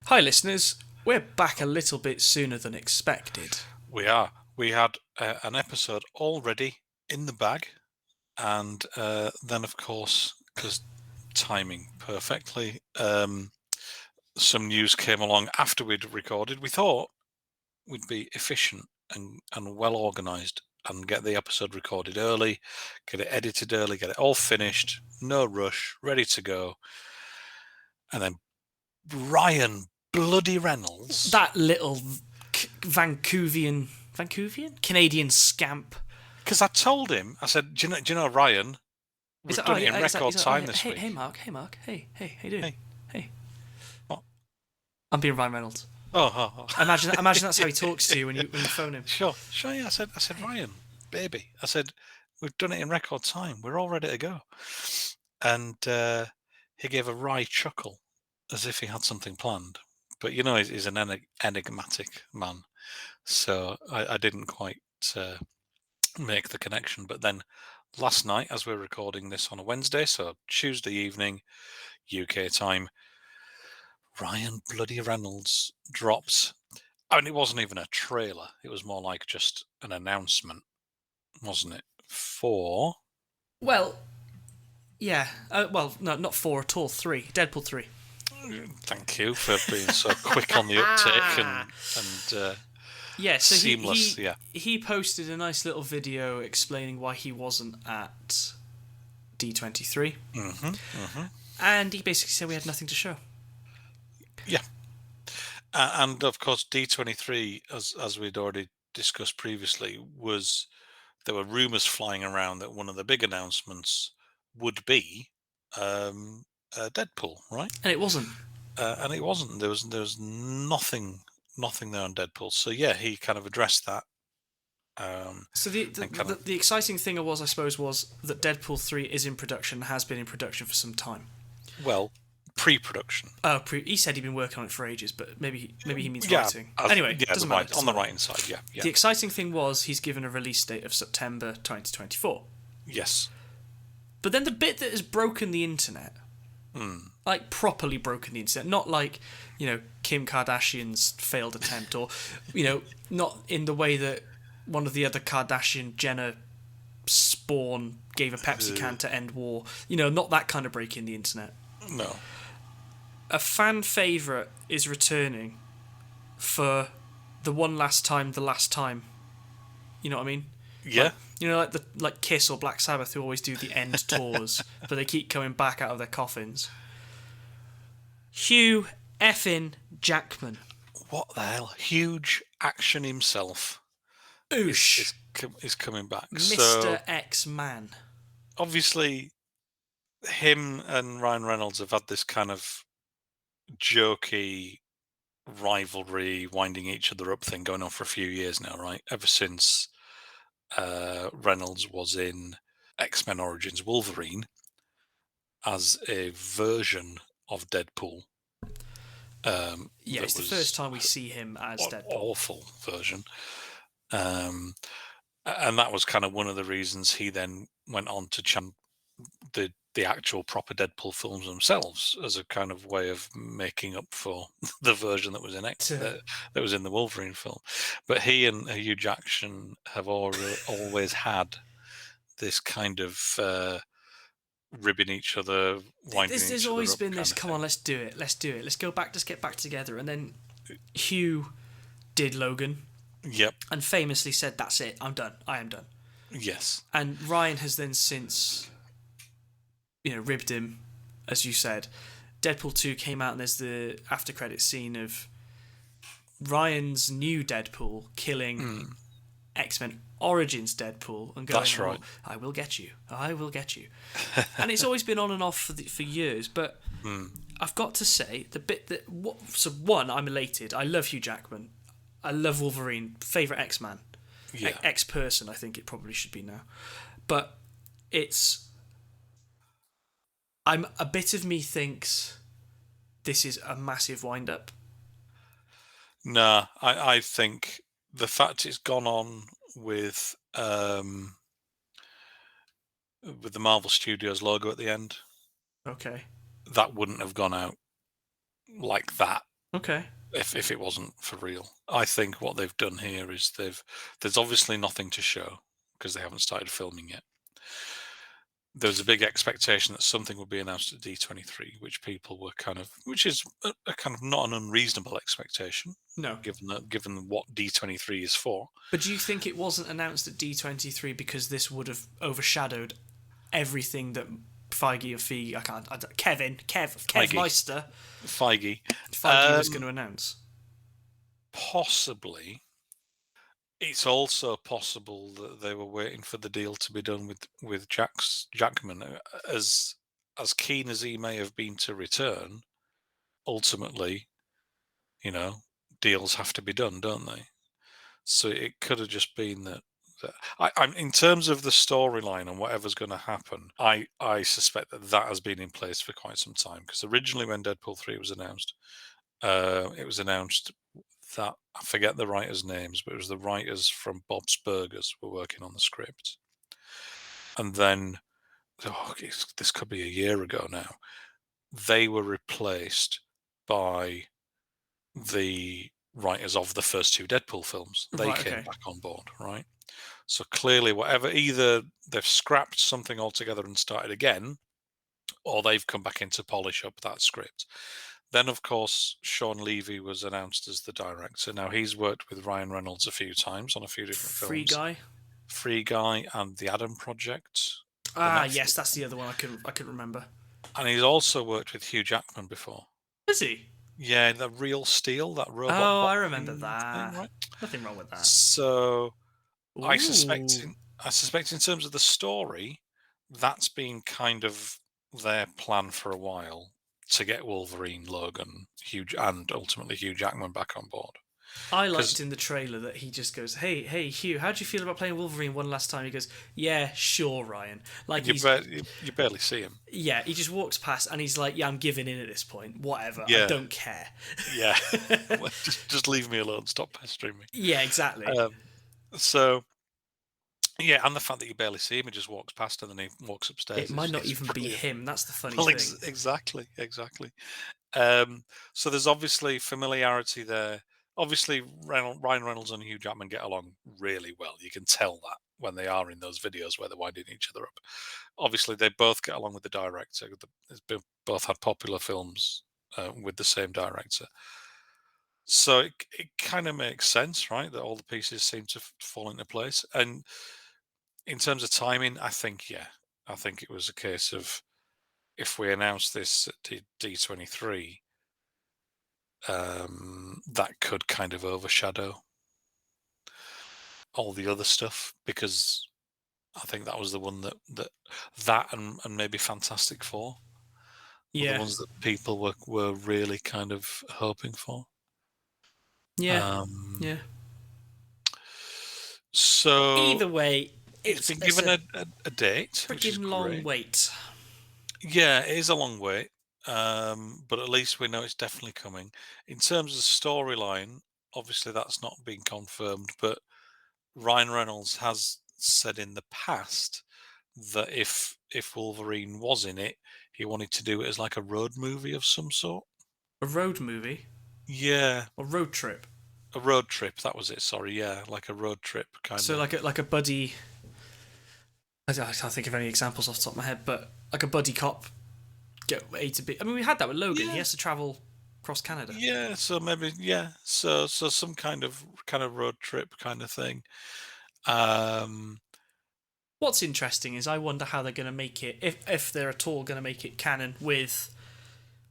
Hi, listeners. We're back a little bit sooner than expected. We are. We had an episode already in the bag, and then, of course, because timing perfectly, some news came along after we'd recorded. We thought we'd be efficient and well organised and get the episode recorded early, get it edited early, get it all finished, no rush, ready to go. And then Ryan bloody Reynolds. That little Vancouvian Canadian scamp. Because I told him, I said, do you know Ryan? We've done it in record time this hey, week. Hey, Mark. Hey, how you doing? Hey. What? I'm being Ryan Reynolds. Oh. Imagine that's how he talks to you when you phone him. Sure. Yeah. I said, Ryan, baby. I said, we've done it in record time. We're all ready to go. And he gave a wry chuckle, as if he had something planned. But he's an enigmatic man, so I didn't quite make the connection. But then last night, as we're recording this on a Wednesday, so Tuesday evening, UK time, Ryan bloody Reynolds dropped. I mean, it wasn't even a trailer. It was more like just an announcement, wasn't it? For Well, yeah. No, not 4 at all. 3. Deadpool 3. Thank you for being so quick on the uptake and yeah, so seamless. He posted a nice little video explaining why he wasn't at D23. And he basically said we had nothing to show. Yeah. And of course, D23, as we'd already discussed previously, there were rumours flying around that one of the big announcements would be Deadpool, right? And it wasn't. And it wasn't. There was nothing there on Deadpool. So yeah, he kind of addressed that. So the exciting thing was that Deadpool 3 is in production, has been in production for some time. Well, pre-production. Oh, he said he'd been working on it for ages, but maybe he means writing. Anyway, doesn't matter. On the writing side, yeah. The exciting thing was he's given a release date of September 2024. Yes. But then the bit that has broken the internet, like properly broken the internet, not like, Kim Kardashian's failed attempt, or, not in the way that one of the other Kardashian-Jenner spawn gave a Pepsi can to end war. Not that kind of breaking the internet. No. A fan favourite is returning for the last time. You know what I mean? Yeah. Like Kiss or Black Sabbath, who always do the end tours, but they keep coming back out of their coffins. Hugh effing Jackman. What the hell? Huge action himself. Oosh. Is coming back. Mr. X-Man. Obviously, him and Ryan Reynolds have had this kind of jokey rivalry, winding each other up thing going on for a few years now, right? Ever since Reynolds was in X-Men Origins Wolverine as a version of Deadpool. It's the first time we see him as Deadpool. Awful version. And that was kind of one of the reasons he then went on to champ the actual proper Deadpool films themselves as a kind of way of making up for the version that was in that was in the Wolverine film. But he and Hugh Jackman have always had this kind of ribbing each other, winding each other up. There's always been this. Come on, let's do it. Let's get back together. And then Hugh did Logan. Yep. And famously said, "That's it. I'm done. I am done." Yes. And Ryan has then since, ribbed him, as you said. Deadpool 2 came out, and there's the after credit scene of Ryan's new Deadpool killing X-Men Origins Deadpool and going, "That's right. I will get you. I will get you." And it's always been on and off for years. But I've got to say, the bit that I'm elated. I love Hugh Jackman. I love Wolverine. Favourite X-Man. Yeah. X-person, I think it probably should be now. But a bit of me thinks this is a massive wind-up. Nah, I think the fact it's gone on with the Marvel Studios logo at the end. Okay. That wouldn't have gone out like that Okay. If it wasn't for real. I think what they've done here is there's obviously nothing to show because they haven't started filming yet. There was a big expectation that something would be announced at D23, which people were which is a kind of not an unreasonable expectation, No. given what D23 is for. But do you think it wasn't announced at D23 because this would have overshadowed everything that Feige or Feige, Kev Feige, Meister, Feige, Feige was going to announce? possibly. It's also possible that they were waiting for the deal to be done with Jackman. As keen as he may have been to return, ultimately, deals have to be done, don't they? So it could have just been that I'm in terms of the storyline and whatever's going to happen. I suspect that has been in place for quite some time because originally when Deadpool 3 was announced, it was announced that I forget the writers' names, but it was the writers from Bob's Burgers were working on the script, and then this could be a year ago now. They were replaced by the writers of the first two Deadpool films. They Right, came okay. back on board, right? So clearly, whatever, either they've scrapped something altogether and started again, or they've come back in to polish up that script. Then, of course, Sean Levy was announced as the director. Now, he's worked with Ryan Reynolds a few times on a few different Free films. Guy. Free Guy and The Adam Project, the Ah, Netflix yes, that's the one. other one I couldn't remember. And he's also worked with Hugh Jackman before. Is he? Yeah, the Real Steel, that robot Oh, I remember boxing thing, that. right? Nothing wrong with that. So I suspect, Ooh. I suspect in terms of the story, that's been kind of their plan for a while to get Wolverine, Logan, and ultimately Hugh Jackman back on board. I liked Because in the trailer that he just goes, hey, Hugh, how do you feel about playing Wolverine one last time? He goes, yeah, sure, Ryan. Like you barely see him. yeah, he just walks past and he's like, yeah, I'm giving in at this point. Whatever, I Yeah, don't care. yeah. Well, just leave me alone. Stop pestering me. Yeah, exactly. So yeah, and the fact that you barely see him, he just walks past and then he walks It upstairs might not is even be brilliant. him. That's the funny Well, thing. exactly, exactly. So there's obviously familiarity there. Obviously, Ryan Reynolds and Hugh Jackman get along really well. You can tell that when they are in those videos where they're winding each other up. Obviously, they both get along with the director. Both had popular films with the same director. So it kind of makes sense, right? That all the pieces seem to fall into place. And in terms of timing, I think, yeah, I think it was a case of if we announce this at D23, that could kind of overshadow all the other stuff because I think that was the one that and maybe Fantastic Four were the Yeah, ones that people were really kind of hoping for. yeah, Um, yeah. so Either way, it's been given a a date, which is freaking long great. wait. Yeah, it is a long wait, but at least we know it's definitely coming. In terms of storyline, obviously that's not been confirmed, but Ryan Reynolds has said in the past that if Wolverine was in it, he wanted to do it as like a road movie of some sort. A road movie Yeah, or road trip. a road trip. That was it. Sorry, yeah, like a road trip kind So of. like a buddy. I can't think of any examples off the top of my head, but like a buddy cop get A to B. I mean, we had that with Logan. He Yeah, has to travel across Canada. yeah. So maybe yeah. So some kind of road trip kind of thing. Um, What's interesting is I wonder how they're going to make it, if they're at all going to make it canon with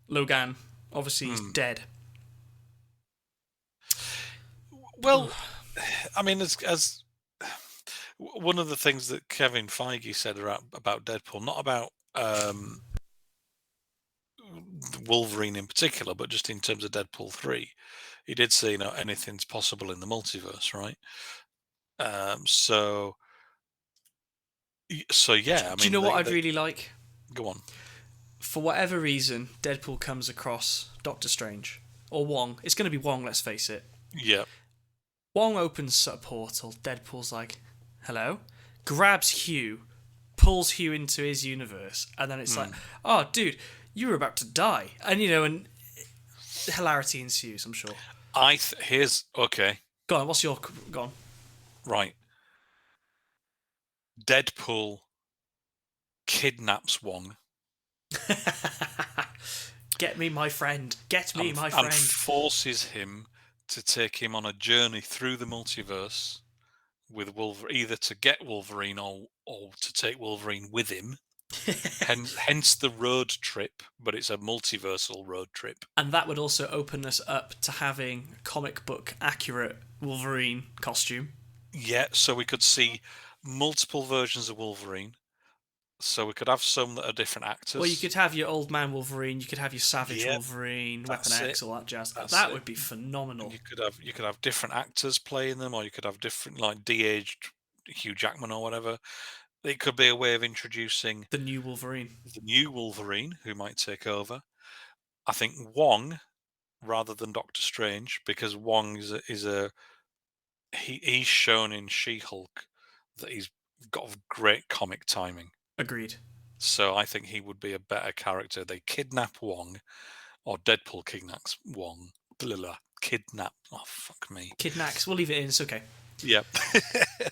Logan. Obviously, he's hmm. dead. Well, I mean, as one of the things that Kevin Feige said about Deadpool, not about Wolverine in particular, but just in terms of Deadpool 3, he did say, anything's possible in the multiverse, right? So, yeah, I Do you mean, know what I'd they really like? go on. For whatever reason, Deadpool comes across Doctor Strange or Wong. It's going to be Wong. Let's face it. Yeah. Wong opens a portal. Deadpool's like, "Hello," grabs Hugh, pulls Hugh into his universe, and then it's like, Mm. "Oh, dude, you were about to die," and hilarity ensues, I'm sure. Here's okay. Go on, go on. Right. Deadpool kidnaps Wong Get me my friend. Get me my and friend. forces him to take him on a journey through the multiverse with Wolverine, either to get Wolverine or to take Wolverine with him. Hence the road trip, but it's a multiversal road trip. And that would also open us up to having comic book accurate Wolverine costume. Yeah, so we could see multiple versions of Wolverine. So we could have some that are different actors. Well, you could have your old man Wolverine, you could have your savage Yep, Wolverine, Weapon that's X, it. all that jazz. That's That it. would be phenomenal. And you could have different actors playing them, or you could have different, like, de-aged Hugh Jackman or whatever. It could be a way of introducing The new Wolverine. the new Wolverine who might take over. I think Wong rather than Doctor Strange, because Wong he's shown in She-Hulk that he's got great comic timing. Agreed. So I think he would be a better character. They kidnap Wong, or Deadpool kidnaps Wong. Blah, blah, kidnap. Oh, fuck me. Kidnax. We'll leave it in. It's okay. Yeah.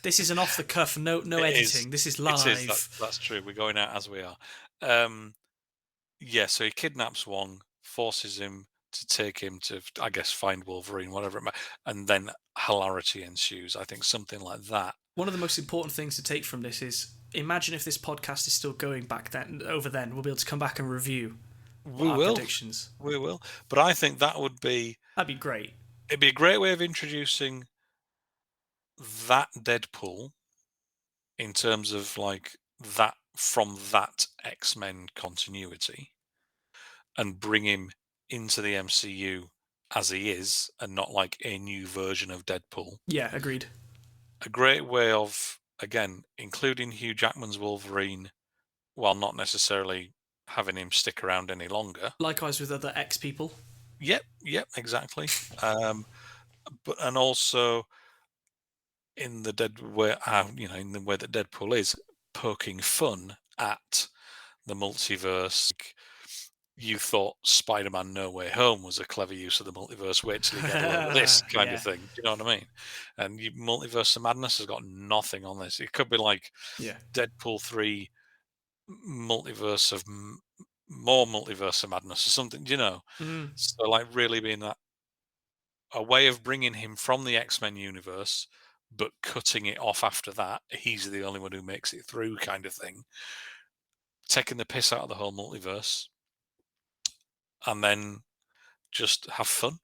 This is an off the cuff. No It editing. This is live. It is. That's true. We're going out as we are. Yeah. So he kidnaps Wong, forces him to take him to, I guess, find Wolverine, whatever it might, and then hilarity ensues. I think something like that. One of the most important things to take from this is imagine if this podcast is still going back then. Over then, we'll be able to come back and review our predictions. We will. But I think that'd be great. It'd be a great way of introducing that Deadpool in terms of like that from that X-Men continuity, and bring him into the MCU as he is and not like a new version of Deadpool. Yeah, agreed. A great way of, again, including Hugh Jackman's Wolverine while not necessarily having him stick around any longer. Likewise with other X people. Yep, exactly. But and also in the in the way that Deadpool is poking fun at the multiverse. You thought Spider-Man No Way Home was a clever use of the multiverse. Wait till you get a load of this kind of thing. Do you know what I mean? And Multiverse of Madness has got nothing on this. It could be like Deadpool 3 multiverse of more Multiverse of Madness or something, you know? So like really being that a way of bringing him from the X-Men universe, but cutting it off after that. He's the only one who makes it through, kind of thing. Taking the piss out of the whole multiverse, and then just have fun.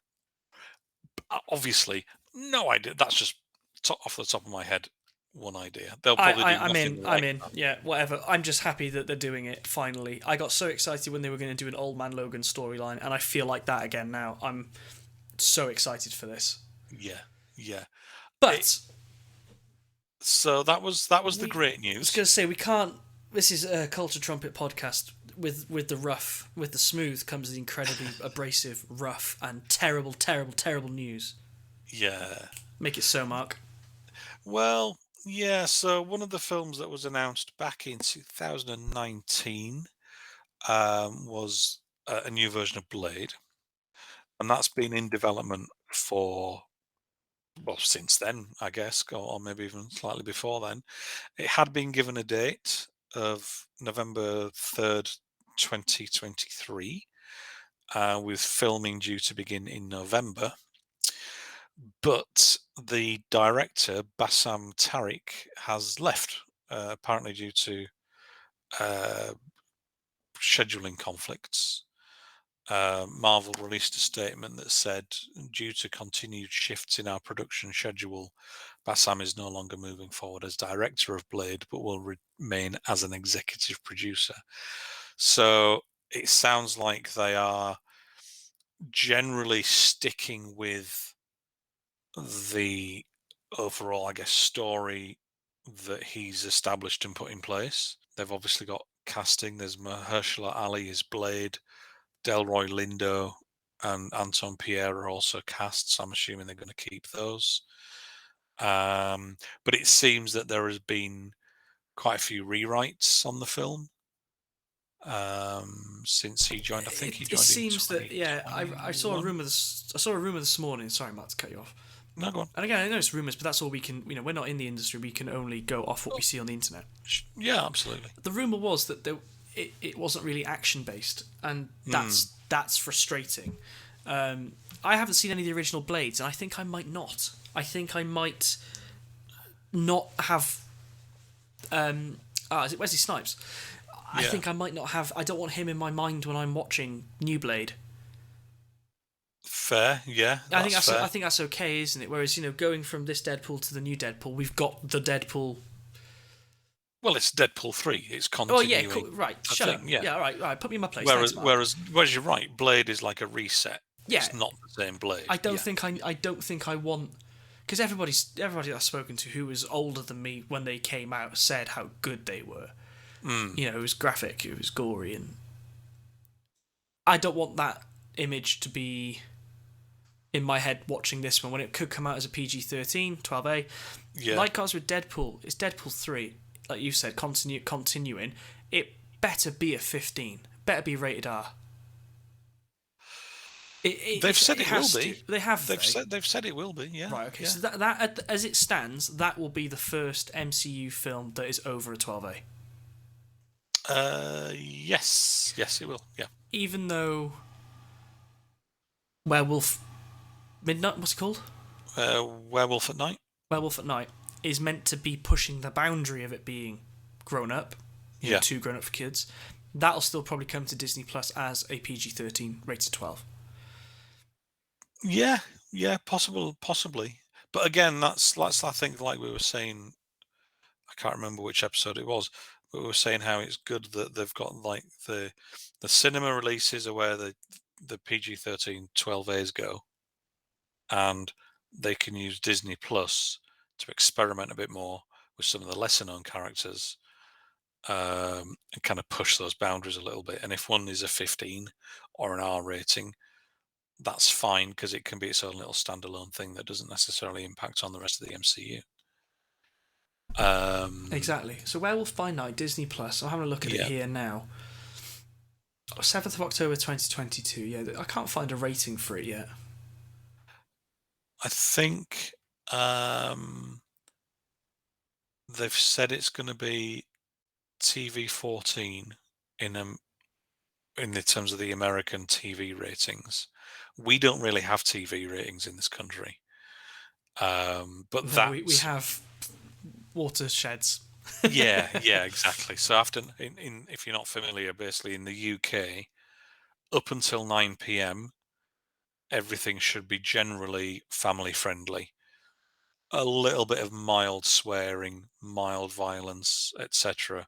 Obviously, no idea. That's just off the top of my head. One idea. They'll probably do nothing. I'm in. Yeah, whatever. I'm just happy that they're doing it finally. I got so excited when they were going to do an Old Man Logan storyline, and I feel like that again now. I'm so excited for this. Yeah. But so that was the great news. I was going to say we can't. This is a Culture Trumpet podcast. With the rough, with the smooth comes the incredibly abrasive, rough, and terrible, terrible, terrible news. Yeah. Make it so, Mark. Well, yeah. So one of the films that was announced back in 2019 was a new version of Blade, and that's been in development for, well, since then, I guess, or maybe even slightly before then. It had been given a date of November 3rd, 2023, with filming due to begin in November. But the director, Bassam Tariq, has left, apparently due to scheduling conflicts. Marvel released a statement that said, due to continued shifts in our production schedule, Bassam is no longer moving forward as director of Blade, but will remain as an executive producer. So it sounds like they are generally sticking with the overall, I guess, story that he's established and put in place. They've obviously got casting. There's Mahershala Ali as Blade, Delroy Lindo and Anton Pierre are also cast, so I'm assuming they're going to keep those. But it seems that there has been quite a few rewrites on the film. since he joined. I think he It joined in seems that, yeah, I saw a 2021. rumor. I saw a rumor this morning. Sorry, Matt, to cut you off. No, go on. And again, I know it's rumors, but that's all we can. We're not in the industry. We can only go off what we see on the internet. Yeah, absolutely. The rumor was that it wasn't really action based, and that's frustrating. I haven't seen any of the original Blades, and I think I might not. I think I might not have. Is it Wesley Snipes? I think I might not have. I don't want him in my mind when I'm watching New Blade. Fair, yeah. I think fair. I think that's okay, isn't it? Whereas going from this Deadpool to the new Deadpool, we've got the Deadpool. Well, it's Deadpool 3. It's continuing. Oh yeah, cool. Right. Shut up. Yeah, all right. Put me in my place. Whereas, Thanks, whereas you're right, Blade is like a reset. Yeah. It's not the same Blade. I don't think I want, because everybody I've spoken to who was older than me when they came out said how good they were. It was graphic, it was gory, and I don't want that image to be in my head watching this one when it could come out as a PG-13, 12A. Yeah. Like ours with Deadpool, it's Deadpool 3, like you said, continuing. It better be a 15. Better be rated R. They've said it will be. They have. They've said it will be. Yeah. Right. Okay. Yeah. So that as it stands, that will be the first MCU film that is over a 12A. Yes, it will. Yeah. Even though Werewolf Midnight, what's it called? Werewolf at Night. Werewolf at Night is meant to be pushing the boundary of it being grown up. Too grown up for kids. That'll still probably come to Disney Plus as a PG-13 rated 12. Yeah, possibly. But again, that's I think, like we were saying, I can't remember which episode it was, but we were saying how it's good that they've got like the cinema releases are where the PG-13 12As go, and they can use Disney Plus to experiment a bit more with some of the lesser known characters, and kind of push those boundaries a little bit. And if one is a 15 or an R rating, that's fine, because it can be its own little standalone thing that doesn't necessarily impact on the rest of the MCU. Exactly. So Werewolf by Night, Disney Plus. I'm having a look at it here now. 7th of October 2022. Yeah, I can't find a rating for it yet. I think they've said it's going to be TV-14 in the terms of the American TV ratings. We don't really have TV ratings in this country, but we have watersheds. yeah, exactly. So if you're not familiar, basically in the UK, up until 9 p.m, everything should be generally family friendly. A little bit of mild swearing, mild violence, etc.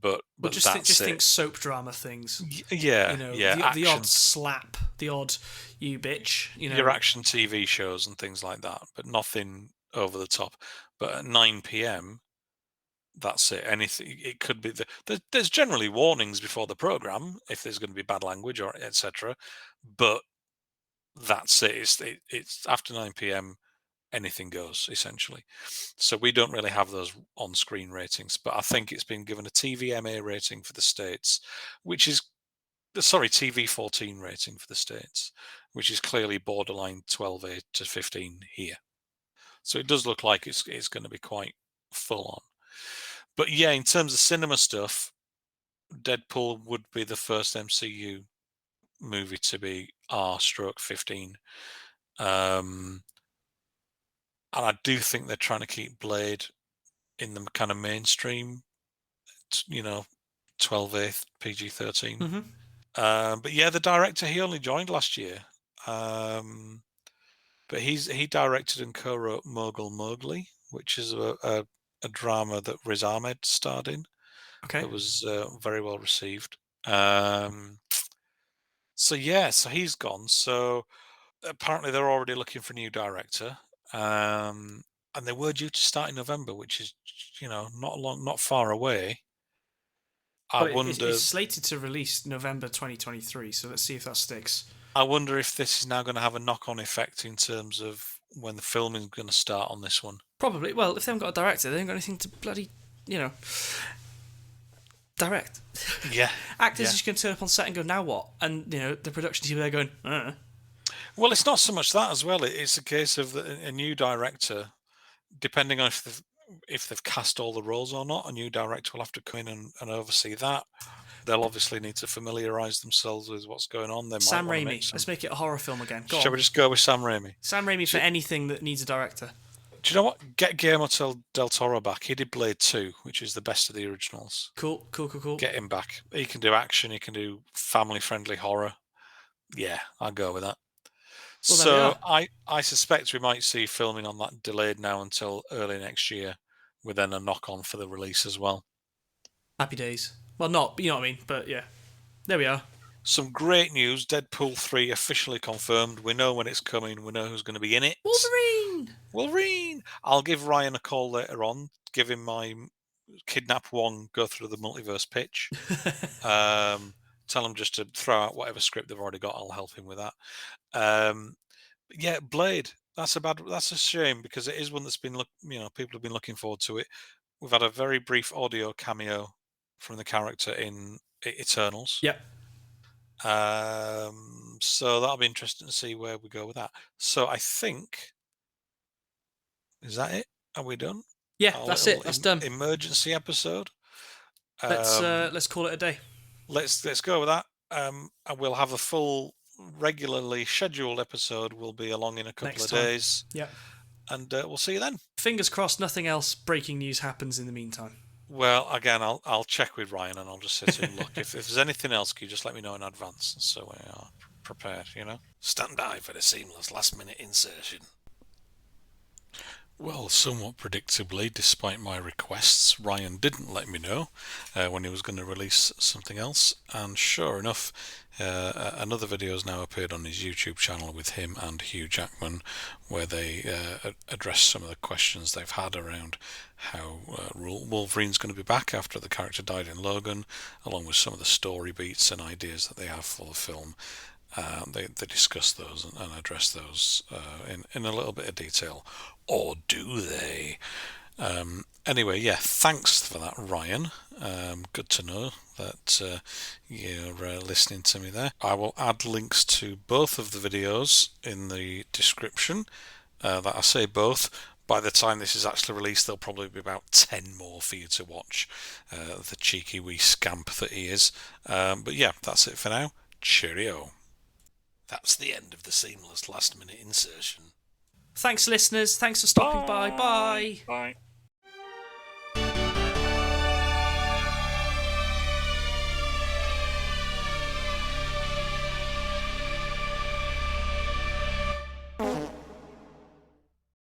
But just think soap drama things. Yeah, the odd slap, the odd you bitch. Your action TV shows and things like that, but nothing over the top. But at 9 p.m, that's it. Anything, it could be there's generally warnings before the program if there's going to be bad language or etc. But that's it. It's after 9 p.m. anything goes, essentially. So we don't really have those on-screen ratings, but I think it's been given a TVMA rating for the States, which is TV-14 rating for the States, which is clearly borderline 12A to 15 here. So it does look like it's going to be quite full on. But yeah, in terms of cinema stuff, Deadpool would be the first MCU movie to be R/15. And I do think they're trying to keep Blade in the kind of mainstream, 12A PG-13. Mm-hmm. But yeah, the director, he only joined last year. But he directed and co-wrote Mogul Mowgli, which is a drama that Riz Ahmed starred in. Okay. It was very well received. So he's gone. So apparently they're already looking for a new director. And they were due to start in November, which is, not far away. It's slated to release November 2023, so let's see if that sticks. I wonder if this is now going to have a knock-on effect in terms of when the filming is going to start on this one. Probably. Well, if they haven't got a director, they haven't got anything to bloody, direct. Yeah. Actors Yeah. just going to turn up on set and go, now what? And, the production team are there going, Well, it's not so much that as well. It's a case of a new director, depending on if they've cast all the roles or not. A new director will have to come in and oversee that. They'll obviously need to familiarise themselves with what's going on. They might Sam want to make Raimi. some. Let's make it a horror film again. Go Shall we on. just go with Sam Raimi? Sam Raimi for So, anything that needs a director. do you know what? Get Guillermo del Toro back. He did Blade 2, which is the best of the originals. Cool. Get him back. He can do action. He can do family-friendly horror. Yeah, I'll go with that. Well, there we So are. I suspect we might see filming on that delayed now until early next year, with then a knock-on for the release as well. Happy days. Well, not, you know what I mean, but yeah. There we are. Some great news. Deadpool 3 officially confirmed. We know when it's coming. We know who's going to be in it. Wolverine! I'll give Ryan a call later on. Give him my Kidnap One, go through the multiverse pitch. Tell him just to throw out whatever script they've already got. I'll help him with that. Yeah, Blade. That's a shame because it is one that's been people have been looking forward to it. We've had a very brief audio cameo from the character in Eternals. Yep. So that'll be interesting to see where we go with that. So I think, is that it? Are we done? Yeah, that's it. That's done. Emergency episode. Let's call it a day. Let's go with that. And we'll have a full, regularly scheduled episode. We'll be along in a couple of days. Yeah. And we'll see you then. Fingers crossed nothing else breaking news happens in the meantime. Well, again, I'll check with Ryan and I'll just say to him, look, if there's anything else, can you just let me know in advance so we are prepared, Stand by for the seamless last-minute insertion. Well, somewhat predictably, despite my requests, Ryan didn't let me know when he was going to release something else. And sure enough, another video has now appeared on his YouTube channel with him and Hugh Jackman, where they address some of the questions they've had around how Wolverine's going to be back after the character died in Logan, along with some of the story beats and ideas that they have for the film. They discuss those and address those in a little bit of detail. Or do they? Anyway, yeah, thanks for that, Ryan. Good to know that you're listening to me there. I will add links to both of the videos in the description. That I say both. By the time this is actually released, there'll probably be about 10 more for you to watch. The cheeky wee scamp that he is. But yeah, that's it for now. Cheerio. That's the end of the seamless last-minute insertion. Thanks, listeners. Thanks for stopping by. Bye. Bye.